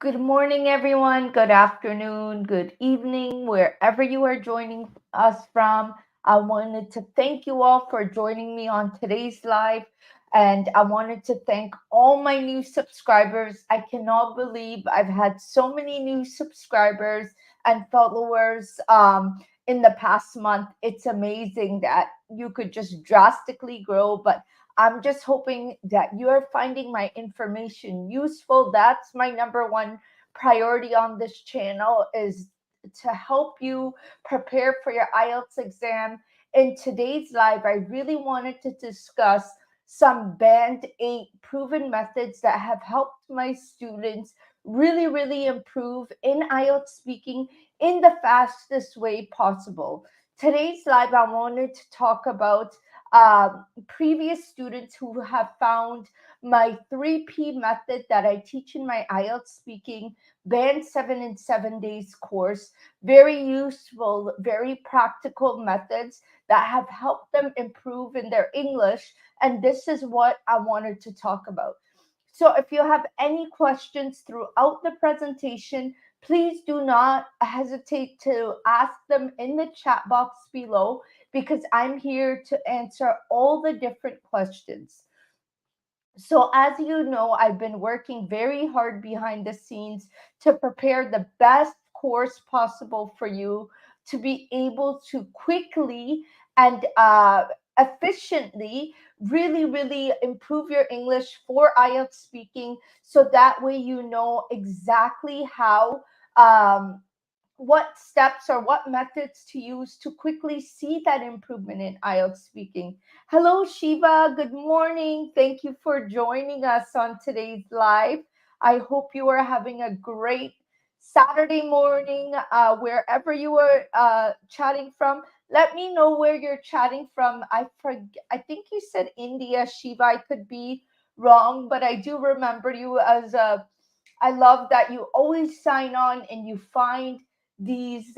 Good morning, everyone. Good afternoon, good evening, wherever you are joining us from. I wanted to thank you all for joining me on today's live. And I wanted to thank all my new subscribers. I cannot believe I've had so many new subscribers and followers in the past month. It's amazing that you could just drastically grow, but I'm just hoping that you're finding my information useful. That's my number one priority on this channel is to help you prepare for your IELTS exam. In today's live, I really wanted to discuss some Band 8 proven methods that have helped my students really improve in IELTS speaking in the fastest way possible. Today's live, I wanted to talk about previous students who have found my 3P method that I teach in my IELTS speaking Band 7 in 7 days course. Very useful, very practical methods that have helped them improve in their English. And this is what I wanted to talk about. So if you have any questions throughout the presentation, please do not hesitate to ask them in the chat box below because I'm here to answer all the different questions. So, as you know, I've been working very hard behind the scenes to prepare the best course possible for you to be able to quickly and efficiently really improve your English for IELTS speaking. So that way you know exactly how. What steps or what methods to use to quickly see that improvement in IELTS speaking. Hello, Shiva. Good morning. Thank you for joining us on today's live. I hope you are having a great Saturday morning, wherever you are chatting from. Let me know where you're chatting from. I think you said India, Shiva. I could be wrong, but I do remember you as a. I love that you always sign on and you find these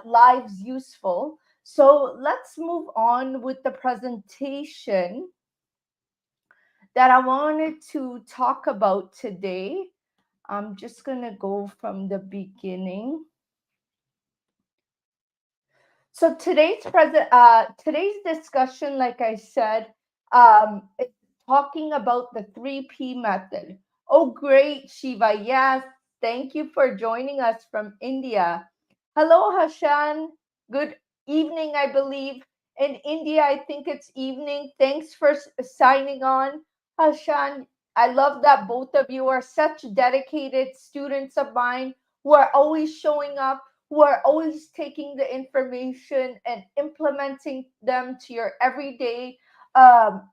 lives useful. So let's move on with the presentation that I wanted to talk about today. I'm just going to go from the beginning. So today's discussion, like I said, it's talking about the 3P method. Oh, great, Shiva. Yes, thank you for joining us from India. Hello, Hashan. Good evening, I believe. In India, I think it's evening. Thanks for signing on, Hashan. I love that both of you are such dedicated students of mine who are always showing up, who are always taking the information and implementing them to your um,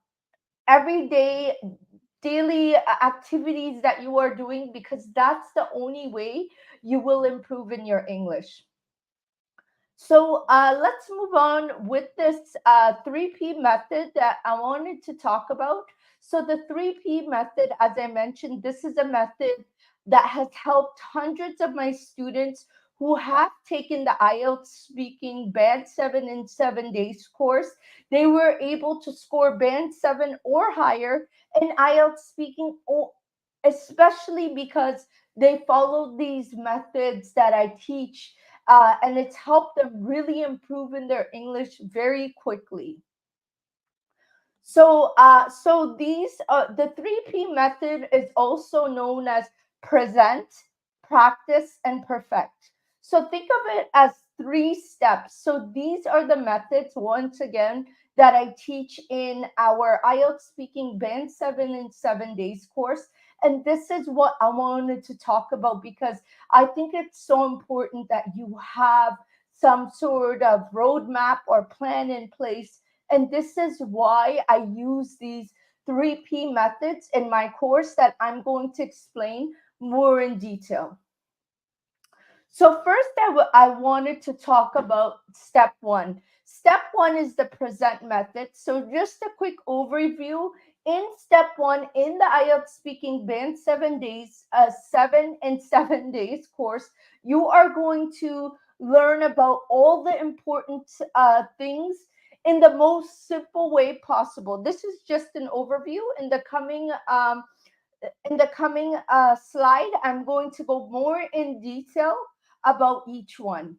everyday daily activities that you are doing, because that's the only way you will improve in your English. So let's move on with this 3P method that I wanted to talk about. So the 3P method, as I mentioned, this is a method that has helped hundreds of my students who have taken the IELTS speaking Band 7 in 7 days course. They were able to score Band 7 or higher in IELTS speaking, especially because they followed these methods that I teach, and it's helped them really improve in their English very quickly. So the 3P method is also known as present, practice, and perfect. So think of it as 3 steps. So these are the methods, once again, that I teach in our IELTS speaking Band 7 in 7 days course. And this is what I wanted to talk about because I think it's so important that you have some sort of roadmap or plan in place, and this is why I use these 3P methods in my course that I'm going to explain more in detail. So first, I wanted to talk about step one. Step one is the present method. So just a quick overview. In step one, in the IELTS speaking Band 7 days, 7 in 7 days course, you are going to learn about all the important things in the most simple way possible. This is just an overview. In the coming in the coming slide, I'm going to go more in detail about each one.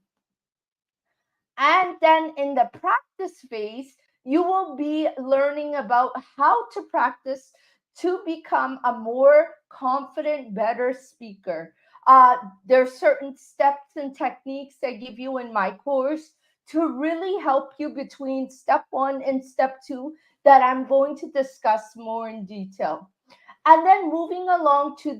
And then in the practice phase, you will be learning about how to practice to become a more confident, better speaker. Uh, there's certain steps and techniques I give you in my course to really help you between step one and step two that I'm going to discuss more in detail. And then moving along to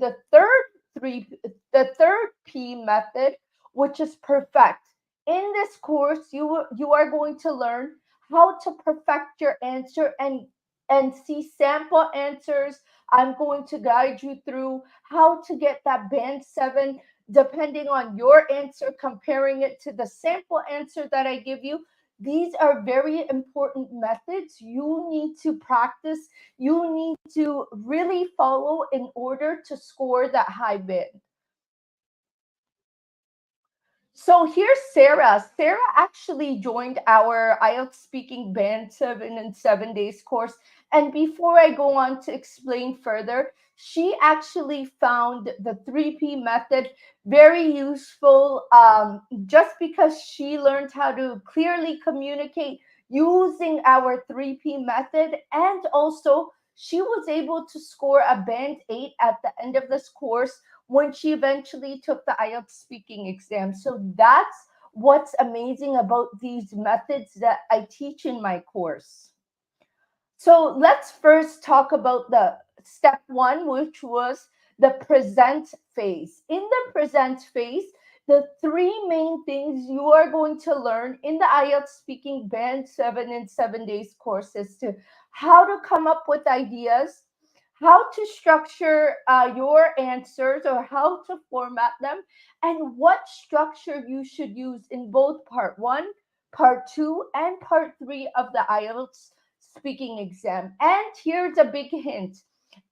three, the third P method, which is perfect. In this course, you are going to learn how to perfect your answer and see sample answers. I'm going to guide you through how to get that band 7 depending on your answer, comparing it to the sample answer that I give you. These are very important methods you need to practice, you need to really follow in order to score that high band. So here's Sarah. Sarah actually joined our IELTS speaking band 7 in 7 days course. And before I go on to explain further, she actually found the 3P method very useful, just because she learned how to clearly communicate using our 3P method. And also, she was able to score a band 8 at the end of this course when she eventually took the IELTS speaking exam. So that's what's amazing about these methods that I teach in my course. So let's first talk about the step one, which was the present phase. In the present phase, the three main things you are going to learn in the IELTS speaking band 7 in 7 days course is to how to come up with ideas, how to structure your answers or how to format them, and what structure you should use in both part one, part two, and part three of the IELTS speaking exam. And here's a big hint.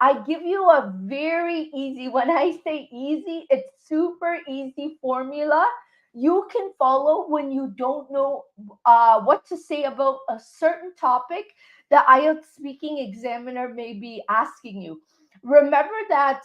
I give you a very easy, when I say easy, it's super easy formula you can follow when you don't know what to say about a certain topic the IELTS speaking examiner may be asking you. Remember that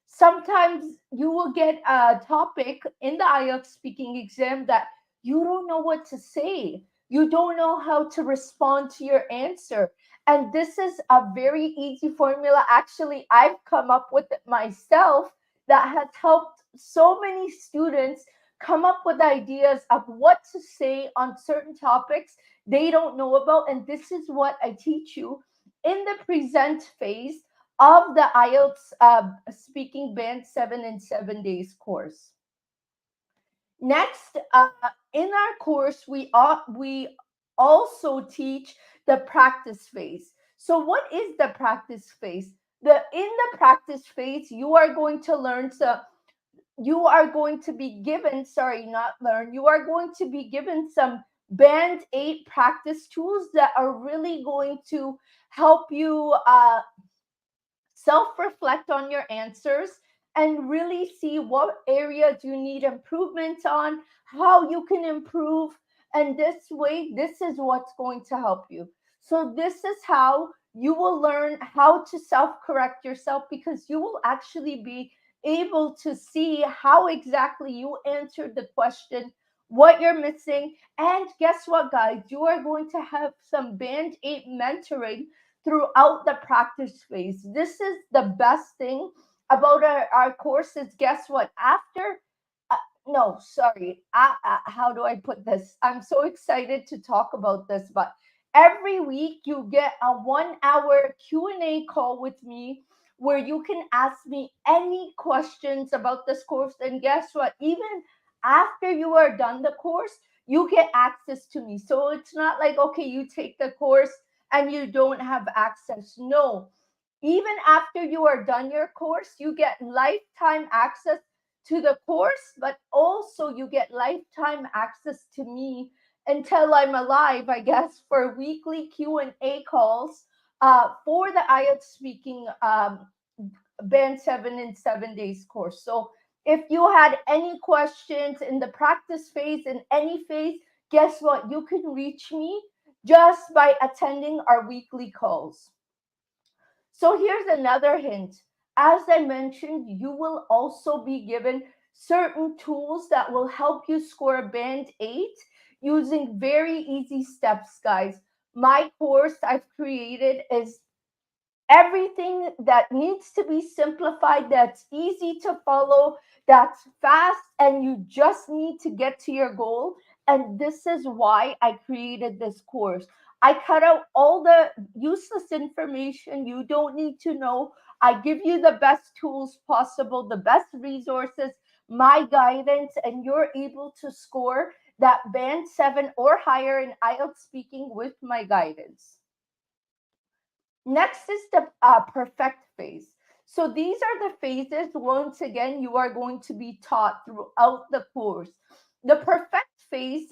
sometimes you will get a topic in the IELTS speaking exam that you don't know what to say. You don't know how to respond to your answer. And this is a very easy formula. Actually, I've come up with it myself that has helped so many students come up with ideas of what to say on certain topics they don't know about. And this is what I teach you in the present phase of the IELTS speaking band 7 in 7 days course. Next, in our course, we also teach the practice phase. So, what is the practice phase? In the practice phase, you are going to learn. So, you are going to be given. Sorry, not learn. You are going to be given some band 8 practice tools that are really going to help you self reflect on your answers and really see what areas you need improvement on, how you can improve. And this way, this is what's going to help you. So, this is how you will learn how to self correct yourself because you will actually be able to see how exactly you answered the question, what you're missing. And guess what, guys? You are going to have some band 8 mentoring throughout the practice phase. This is the best thing about our courses. Guess what? After, no, sorry, how do I put this? I'm so excited to talk about this, but every week you get a 1 hour Q&A call with me where you can ask me any questions about this course. And guess what? Even after you are done the course, you get access to me. So it's not like, okay, you take the course and you don't have access. No, even after you are done your course, you get lifetime access to the course, but also you get lifetime access to me until I'm alive, I guess, for weekly Q&A calls for the IELTS speaking band 7 in 7 days course. So if you had any questions in the practice phase, in any phase, guess what? You can reach me just by attending our weekly calls. So here's another hint. as I mentioned, you will also be given certain tools that will help you score a band 8 using very easy steps, guys. My course I've created is everything that needs to be simplified, that's easy to follow, that's fast, and you just need to get to your goal. And this is why I created this course. I cut out all the useless information you don't need to know. I give you the best tools possible, the best resources, my guidance, and you're able to score that band 7 or higher in IELTS speaking with my guidance. Next is the perfect phase. So these are the phases, once again, you are going to be taught throughout the course. The perfect phase,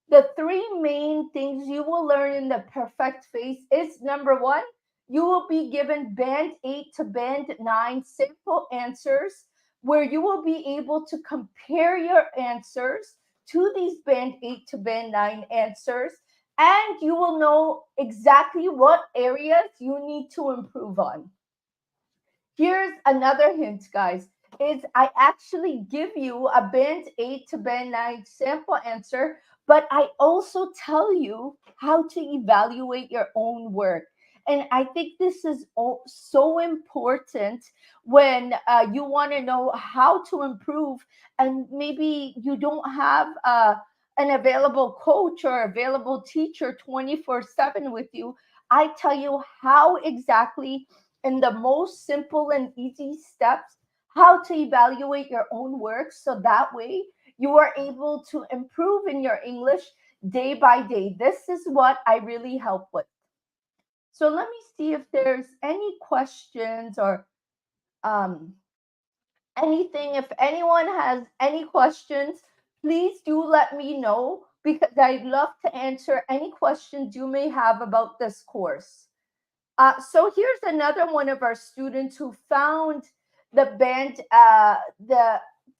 the three main things you will learn in the perfect phase is number one, you will be given band 8 to band 9 simple answers where you will be able to compare your answers to these band 8 to band 9 answers, and you will know exactly what areas you need to improve on. Here's another hint, guys, is I actually give you a band 8 to band 9 sample answer, but I also tell you how to evaluate your own work. And I think this is so important when you want to know how to improve, and maybe you don't have an available coach or available teacher 24/7 with you. I tell you how exactly, in the most simple and easy steps, how to evaluate your own work, so that way you are able to improve in your English day by day. This is what I really help with. So let me see if there's any questions or um, anything. If anyone has any questions, please do let me know because I'd love to answer any questions you may have about this course. So here's another one of our students who found the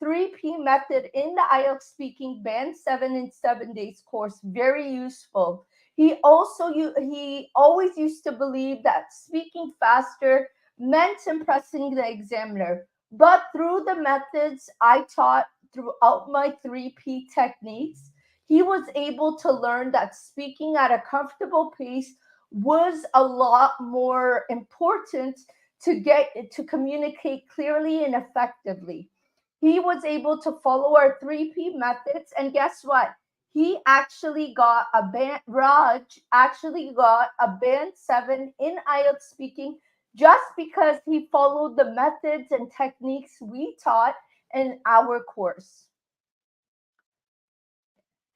3P method in the IELTS speaking band 7 in 7 days course very useful. He always used to believe that speaking faster meant impressing the examiner, but through the methods I taught throughout my 3P techniques, he was able to learn that speaking at a comfortable pace was a lot more important to get to communicate clearly and effectively. He was able to follow our 3P methods, and guess what? He actually got a band, Raj actually got a band 7 in IELTS speaking just because he followed the methods and techniques we taught in our course.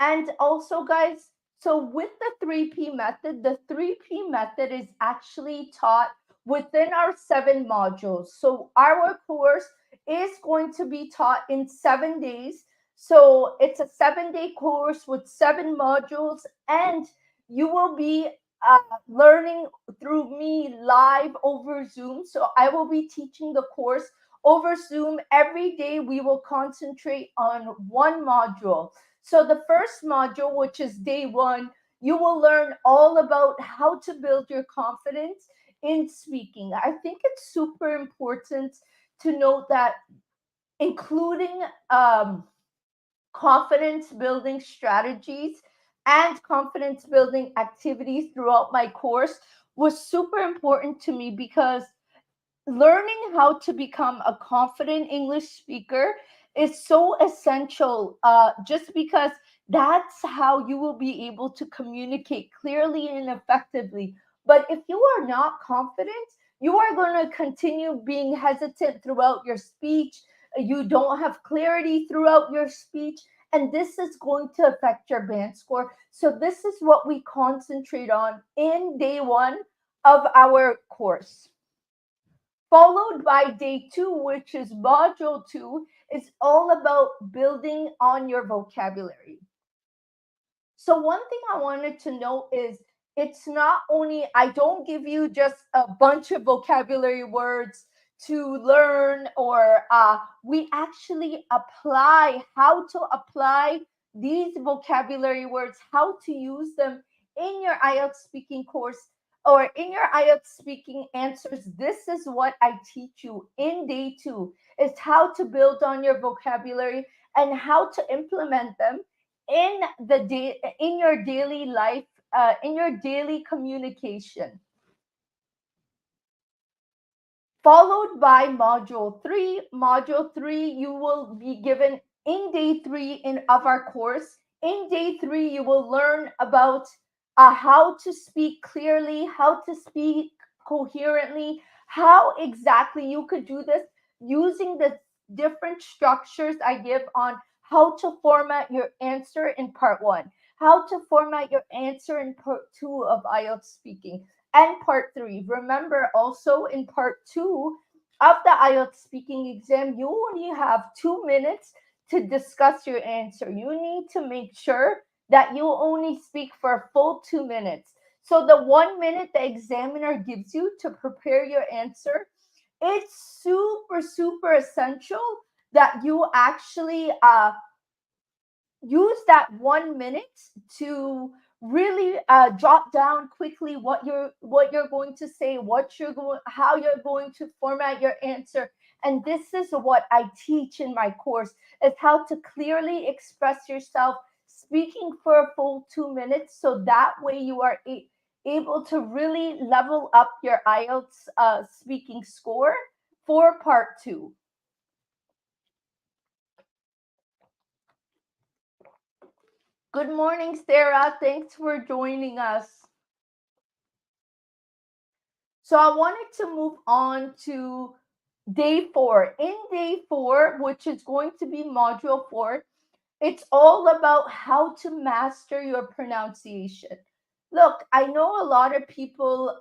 And also, guys, so with the 3P method, the 3P method is actually taught within our 7 modules. So our course is going to be taught in 7 days. So it's a 7 day course with 7 modules, and you will be learning through me live over Zoom. So I will be teaching the course over Zoom. Every day we will concentrate on one module. So the first module, which is day one, you will learn all about how to build your confidence in speaking. I think it's super important to note that including confidence building strategies and confidence building activities throughout my course was super important to me, because learning how to become a confident English speaker is so essential, just because that's how you will be able to communicate clearly and effectively. But if you are not confident, you are going to continue being hesitant throughout your speech. You don't have clarity throughout your speech, and this is going to affect your band score. So, this is what we concentrate on in day one of our course, followed by day two, which is module two, is all about building on your vocabulary. So, one thing I wanted to know is it's not only, I don't give you just a bunch of vocabulary words to learn, or we actually apply how to apply these vocabulary words, how to use them in your IELTS speaking course or in your IELTS speaking answers, this is what I teach you in day two, is how to build on your vocabulary and how to implement them in in your daily life, in your daily communication. Followed by module 3. Module 3, you will be given in day 3 of our course. In day 3, you will learn about how to speak clearly, how to speak coherently, how exactly you could do this using the different structures I give on how to format your answer in part 1, how to format your answer in part 2 of IELTS speaking, and part 3. Remember, also in part 2 of the IELTS speaking exam, you only have 2 minutes to discuss your answer. You need to make sure that you only speak for a full 2 minutes. So the 1 minute the examiner gives you to prepare your answer, it's super, super essential that you actually use that 1 minute to really jot down quickly what you're going to say, what you're going, how you're going to format your answer. And this is what I teach in my course, is how to clearly express yourself, speaking for a full 2 minutes, so that way you are able to really level up your IELTS speaking score for part 2. Good morning, Sarah. Thanks for joining us. So I wanted to move on to day 4. In day 4, which is going to be module 4, it's all about how to master your pronunciation. Look, I know a lot of people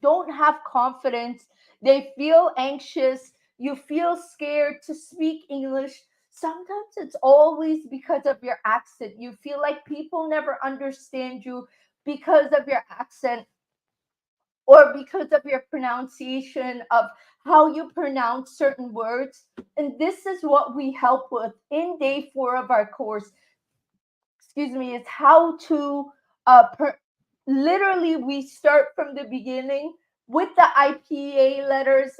don't have confidence. They feel anxious. You feel scared to speak English. Sometimes it's always because of your accent. You feel like people never understand you because of your accent, or because of your pronunciation of how you pronounce certain words. And this is what we help with in day 4 of our course, excuse me, is how to literally we start from the beginning with the IPA letters,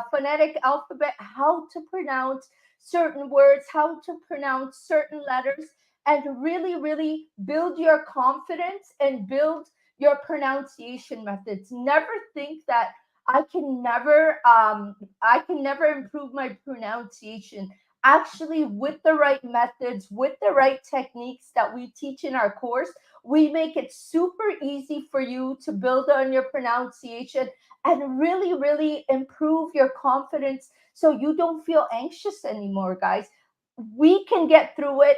phonetic alphabet, how to pronounce certain words, how to pronounce certain letters, and really, really build your confidence and build your pronunciation methods. Never think that I can never improve my pronunciation. Actually, with the right methods, with the right techniques that we teach in our course, we make it super easy for you to build on your pronunciation and really, really improve your confidence, so you don't feel anxious anymore, guys. We can get through it.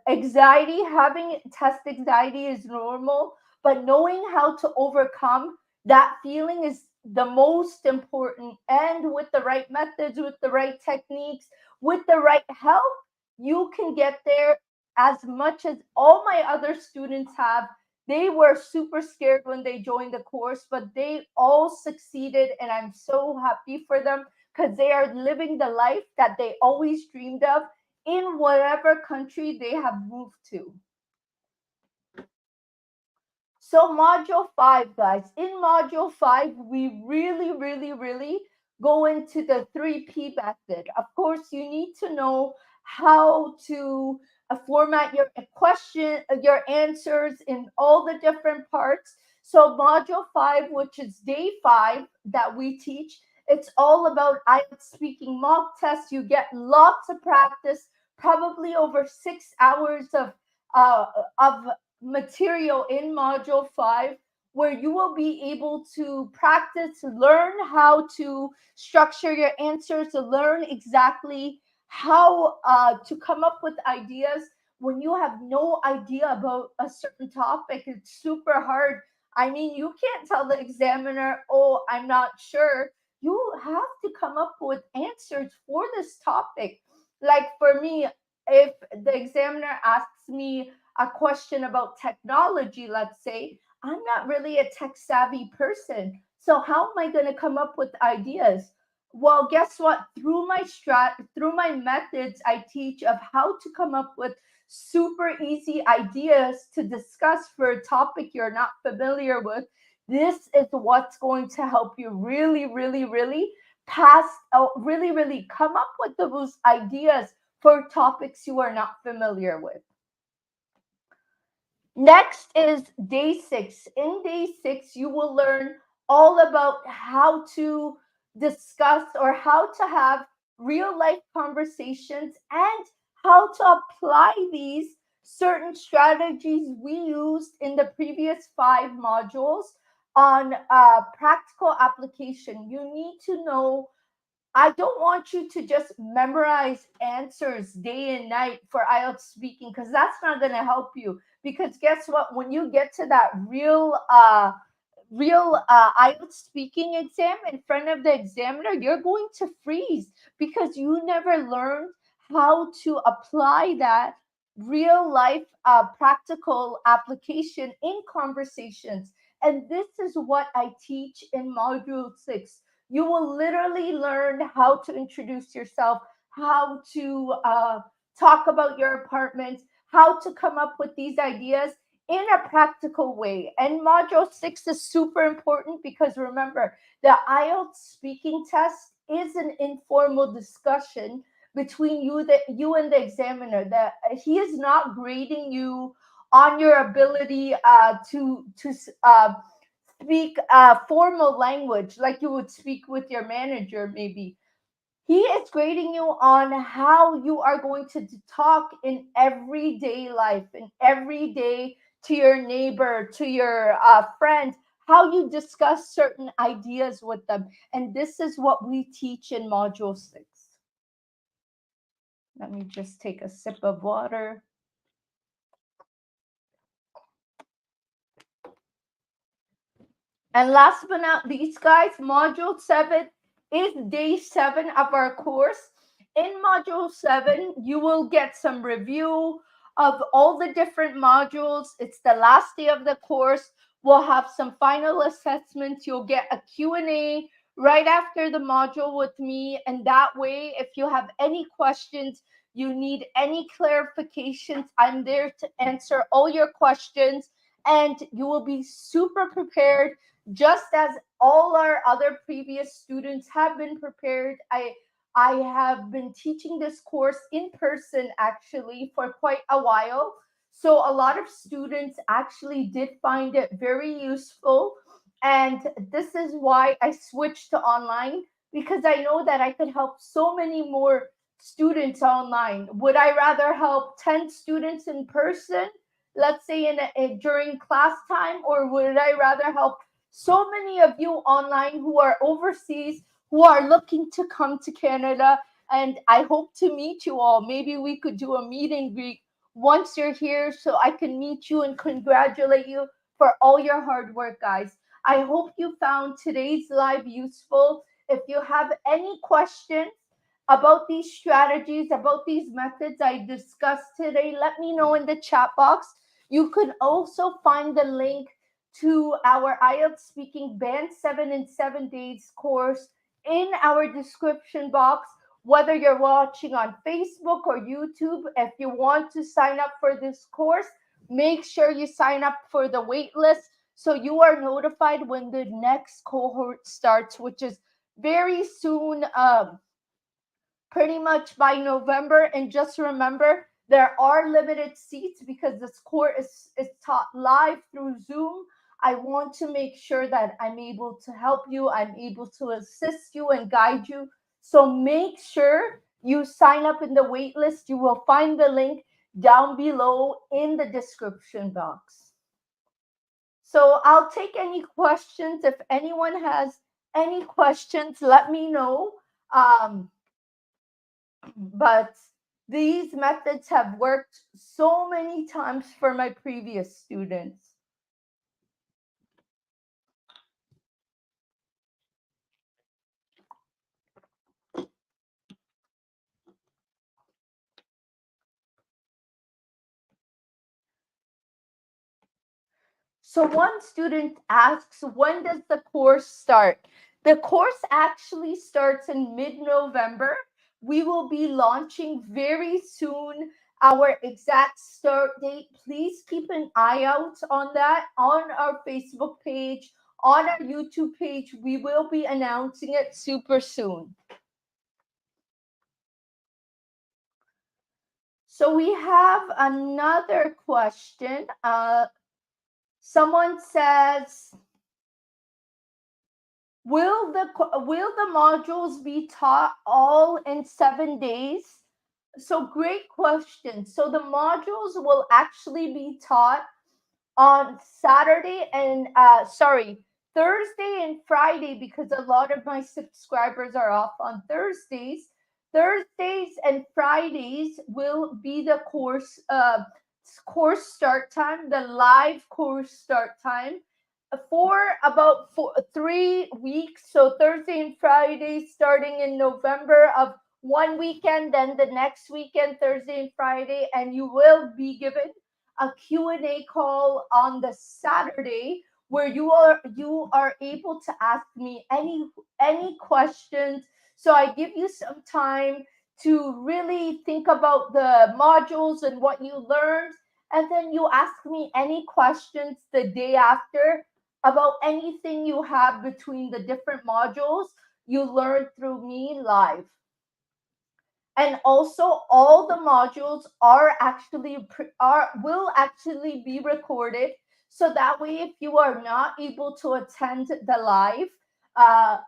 Anxiety, having test anxiety is normal, but knowing how to overcome that feeling is the most important. And with the right methods, with the right techniques, with the right help, you can get there. As much as all my other students have, they were super scared when they joined the course, but they all succeeded, and I'm so happy for them because they are living the life that they always dreamed of in whatever country they have moved to. So, module 5, guys. In module 5, we really, really, really go into the 3P method. Of course, you need to know how to format your question, your answers in all the different parts. So, module 5, which is day 5 that we teach, it's all about IELTS speaking mock tests. You get lots of practice, probably over 6 hours uh, of material in module 5, where you will be able to practice, learn how to structure your answers, to learn exactly how to come up with ideas when you have no idea about a certain topic. It's super hard. I mean, you can't tell the examiner, oh, I'm not sure. You have to come up with answers for this topic. Like for me, if the examiner asks me a question about technology, let's say, I'm not really a tech savvy person. So, how am I going to come up with ideas? Well, guess what? Through my methods, I teach of how to come up with super easy ideas to discuss for a topic you're not familiar with. This is what's going to help you really, really, really really, really come up with those ideas for topics you are not familiar with. Next is day 6. In day 6, you will learn all about how to discuss or how to have real life conversations and how to apply these certain strategies we used in the previous 5 modules on practical application. You need to know. I don't want you to just memorize answers day and night for IELTS speaking because that's not going to help you. Because guess what? When you get to that real IELTS speaking exam in front of the examiner, you're going to freeze because you never learned how to apply that real life practical application in conversations. And this is what I teach in Module 6. You will literally learn how to introduce yourself, how to talk about your apartment, how to come up with these ideas in a practical way. And module 6 is super important because remember, the IELTS speaking test is an informal discussion between you and the examiner. That he is not grading you on your ability to speak formal language like you would speak with your manager maybe. He is grading you on how you are going to talk in everyday life, in every day, to your neighbor, to your friend, how you discuss certain ideas with them. And this is what we teach in module 6. Let me just take a sip of water. And last but not least, guys, module 7 is day 7 of our course. In module 7, you will get some review of all the different modules. It's the last day of the course. We'll have some final assessments. You'll get a Q&A right after the module with me. And that way, if you have any questions, you need any clarifications, I'm there to answer all your questions. And you will be super prepared just as all our other previous students have been prepared. I have been teaching this course in person actually for quite a while. So a lot of students actually did find it very useful. And this is why I switched to online because I know that I could help so many more students online. Would I rather help 10 students in person, let's say during class time, or would I rather help so many of you online who are overseas, who are looking to come to Canada? And I hope to meet you all. Maybe we could do a meet and greet once you're here so I can meet you and congratulate you for all your hard work, guys. I hope you found today's live useful. If you have any questions about these strategies, about these methods I discussed today, let me know in the chat box. You can also find the link to our IELTS Speaking Band 7 in 7 Days course in our description box. Whether you're watching on Facebook or YouTube, if you want to sign up for this course, make sure you sign up for the wait list so you are notified when the next cohort starts, which is very soon, pretty much by November. And just remember, there are limited seats because this course is taught live through Zoom. I want to make sure that I'm able to help you, I'm able to assist you and guide you. So make sure you sign up in the wait list. You will find the link down below in the description box. So I'll take any questions. If anyone has any questions, let me know. But these methods have worked so many times for my previous students. So one student asks, when does the course start? The course actually starts in mid-November. We will be launching very soon our exact start date. Please keep an eye out on that on our Facebook page, on our YouTube page. We will be announcing it super soon. So we have another question. Someone says, will the modules be taught all in 7 days? So great question. So the modules will actually be taught on Saturday and Thursday and Friday, because a lot of my subscribers are off on Thursdays. Thursdays and Fridays will be the course start time, the live course start time for about 3 weeks. So Thursday and Friday, starting in November of one weekend, then the next weekend, Thursday and Friday, and you will be given a Q&A call on the Saturday where you are able to ask me any questions. So I give you some time to really think about the modules and what you learned, and then you ask me any questions the day after about anything you have between the different modules you learn through me live. And also all the modules will actually be recorded, so that way if you are not able to attend the live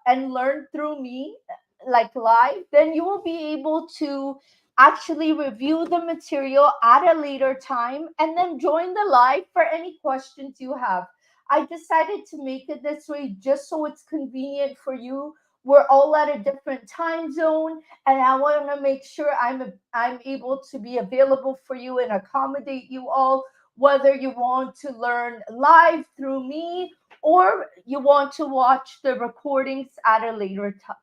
and learn through me like live, then you will be able to actually review the material at a later time and then join the live for any questions you have. I decided to make it this way just so it's convenient for you. We're all at a different time zone, and I want to make sure I'm able to be available for you and accommodate you all, whether you want to learn live through me or you want to watch the recordings at a later time.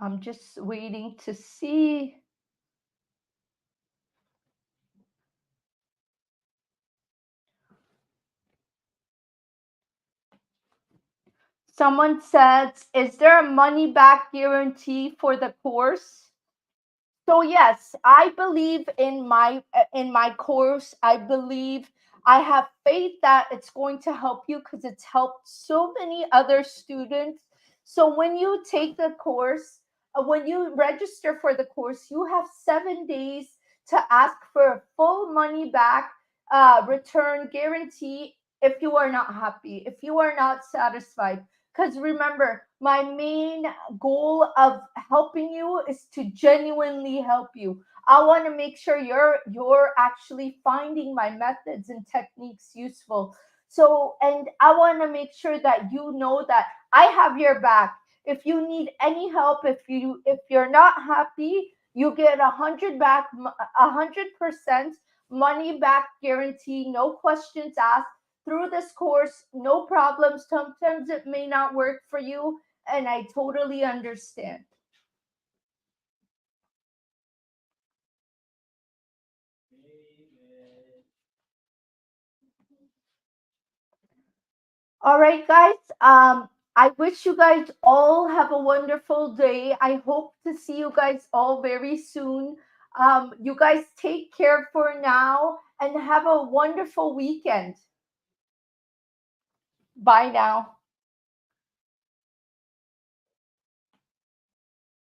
I'm just waiting to see. Someone says, is there a money back guarantee for the course? So yes, I believe in my course. I believe, I have faith that it's going to help you because it's helped so many other students. So when you take the course, when you register for the course, you have 7 days to ask for a full money back return guarantee if you are not happy, if you are not satisfied. Because remember, my main goal of helping you is to genuinely help you. I want to make sure you're actually finding my methods and techniques useful. So, and I want to make sure that you know that I have your back. If you need any help, if you're not happy, you get 100% money back guarantee, no questions asked through this course, no problems. Sometimes it may not work for you, and I totally understand. All right, guys. I wish you guys all have a wonderful day. I hope to see you guys all very soon. You guys take care for now and have a wonderful weekend. Bye now.